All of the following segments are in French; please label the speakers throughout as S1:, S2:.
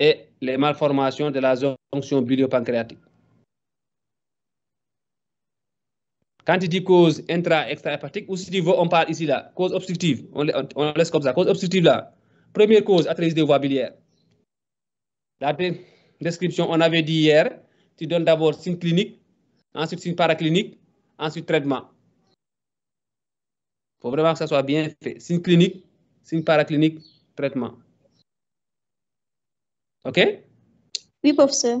S1: et les malformations de la jonction bilio-pancréatique. Quand il dit cause intra-extra-hépatique, ou si tu veux, on parle ici là, cause obstructive, on laisse comme ça, cause obstructive là. Première cause, atrésie des voies biliaires. La description, on avait dit hier, tu donnes d'abord signe clinique, ensuite signe paraclinique, ensuite traitement. Il faut vraiment que ça soit bien fait. Signe clinique, signe paraclinique, traitement. OK?
S2: Oui, professeur.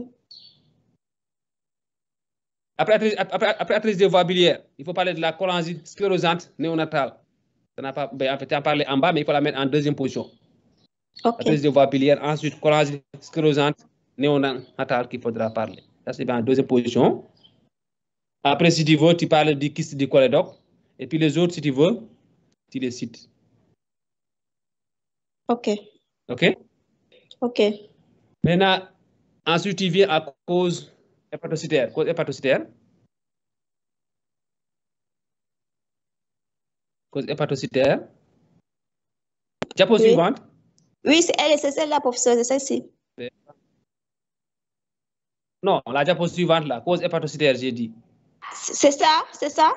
S1: Après atrésie des voies biliaires, il faut parler de la cholangite sclérosante néonatale. En fait, tu as parlé en bas, mais il faut la mettre en deuxième position.
S2: OK.
S1: Atrésie des voies biliaires, ensuite cholangite sclérosante néonatale qu'il faudra parler. Ça, c'est en deuxième position. Après, si tu veux, tu parles du kyste du cholédoque. Et puis les autres, si tu veux, tu les cites.
S2: OK.
S1: OK?
S2: OK.
S1: Maintenant, ensuite, tu viens à cause hépatocytaire. Cause hépatocytaire. Cause hépatocytaire. Diapo suivante.
S2: Oui, c'est celle-là, professeur, c'est celle-ci.
S1: Non, la diapo suivante, là, cause hépatocytaire, j'ai dit.
S2: C'est ça, c'est ça.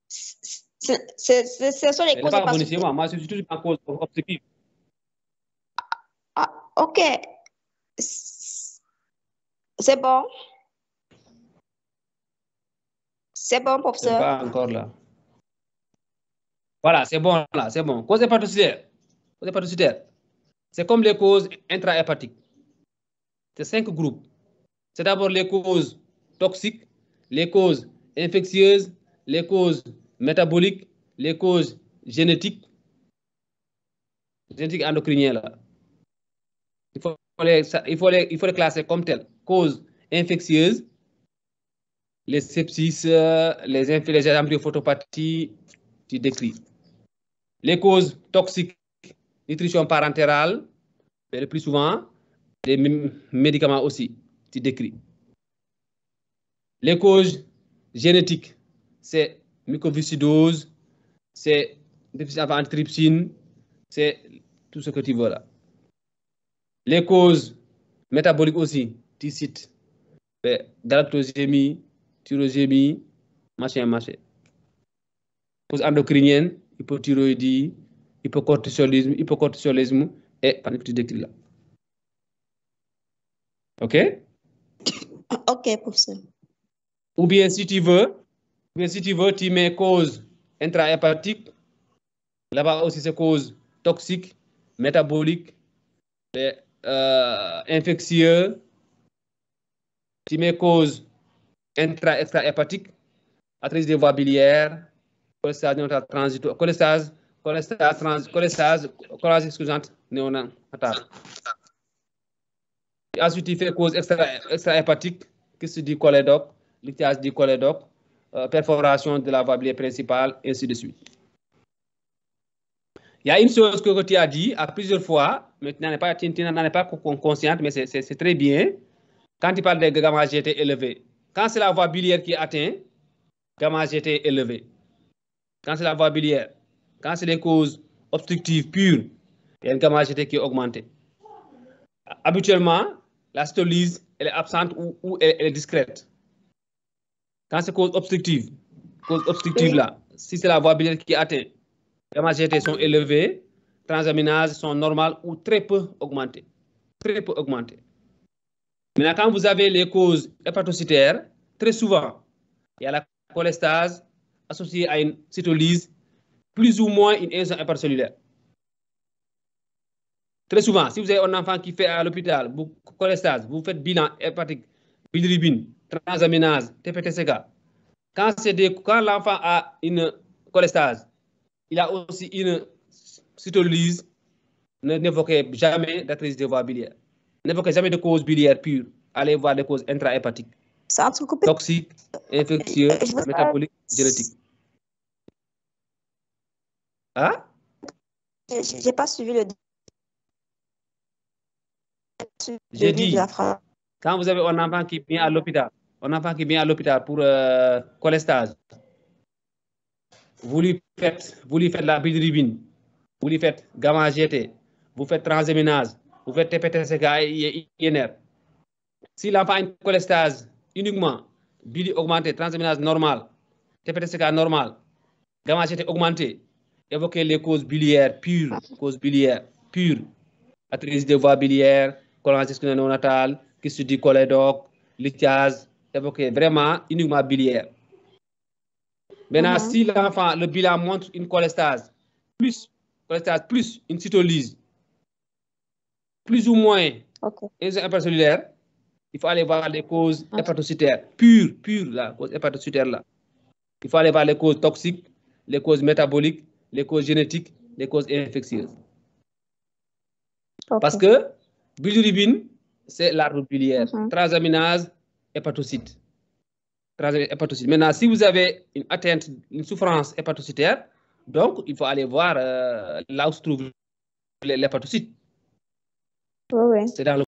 S2: Ce sont les causes
S1: hépatocytaires. Moi, je suis toujours en cause obstructive.
S2: Ah, OK. C'est bon. C'est bon, professeur.
S1: C'est pas encore là. Voilà, c'est bon là, c'est bon. Cause hépatocytaire. Cause hépatocytaire. C'est comme les causes intrahépatiques. C'est 5 groupes. C'est d'abord les causes toxiques, les causes infectieuses, les causes métaboliques, les causes génétiques endocriniennes. Là. Il faut les classer comme telles. Causes infectieuses, les sepsis, les embryophotopathie, tu décris. Les causes toxiques, nutrition parentérale, le plus souvent, les médicaments aussi, tu décris. Les causes génétiques, c'est mucoviscidose, c'est déficit en trypsine, c'est tout ce que tu veux là. Les causes métaboliques aussi, tu cites galactosémie, thyrosémie, machin. Causes endocriniennes, hypothyroïdie, hypocortisolisme et tu décris là. OK?
S2: OK, professeur.
S1: Ou bien si tu veux, tu mets cause intrahépatique. Là-bas aussi, c'est cause toxique, métabolique, infectieux. Tu mets cause extra-hépatique, atrésie des voies biliaires, cholestase néonatale. Ensuite, tu fais cause extra-hépatique, kyste du cholédoque, lithiase du cholédoque, perforation de la voie biliaire principale, ainsi de suite. Il y a une chose que tu as dit à plusieurs fois, mais tu n'en es pas consciente, mais c'est très bien. Quand tu parles de gamma GT élevé, quand c'est la voie biliaire qui est atteinte, gamma GT élevé. Quand c'est la voie biliaire, quand c'est les causes obstructives pures, il y a une gamma GT qui est augmentée. Habituellement, la cytolyse, elle est absente ou elle est discrète. Quand c'est cause obstructive là, si c'est la voie biliaire qui est atteinte, les gamma GT sont élevées, transaminases sont normales ou très peu augmentées. Très peu augmentées. Maintenant, quand vous avez les causes hépatocytaires, très souvent, il y a la cholestase associée à une cytolyse, plus ou moins une insuffisance hépatocellulaire. Très souvent, si vous avez un enfant qui fait à l'hôpital, cholestase, vous faites bilan hépatique, bilirubine, transaminase, TPTCK. Quand l'enfant a une cholestase, il a aussi une cytolyse, n'évoquez jamais d'atrésie des voies biliaires. N'évoquez jamais de cause biliaire pure. Allez voir des causes intrahépatiques. Toxiques, infectieux, métaboliques, génétiques. Hein?
S2: Je n'ai pas suivi le...
S1: J'ai dit, quand vous avez un enfant qui vient à l'hôpital, pour cholestase, vous lui faites la bilirubine, vous lui faites gamma GT, vous faites transaminase, vous faites TPTCK et INR. Si l'enfant a une cholestase uniquement, bili augmenté, transaminase normale, TPTCK normal, gamma GT augmenté, évoquez les causes biliaires pures, athérésie des voies biliaires, cholangiocarcinose néonatale, kyste du cholédoque, lithiase, évoquez vraiment uniquement biliaire. Maintenant, si l'enfant, le bilan montre une cholestase plus une cytolyse, plus ou moins une hypercellulaire, il faut aller voir les causes hépatocytaires, pure, la cause hépatocytaire là. Il faut aller voir les causes toxiques, les causes métaboliques, les causes génétiques, les causes infectieuses. Parce que bilirubine, c'est l'arbre biliaire. Transaminase, hépatocyte. Maintenant, si vous avez une atteinte, une souffrance hépatocytaire, donc il faut aller voir là où se trouve l'hépatocyte.
S2: Oui.
S1: C'est dans le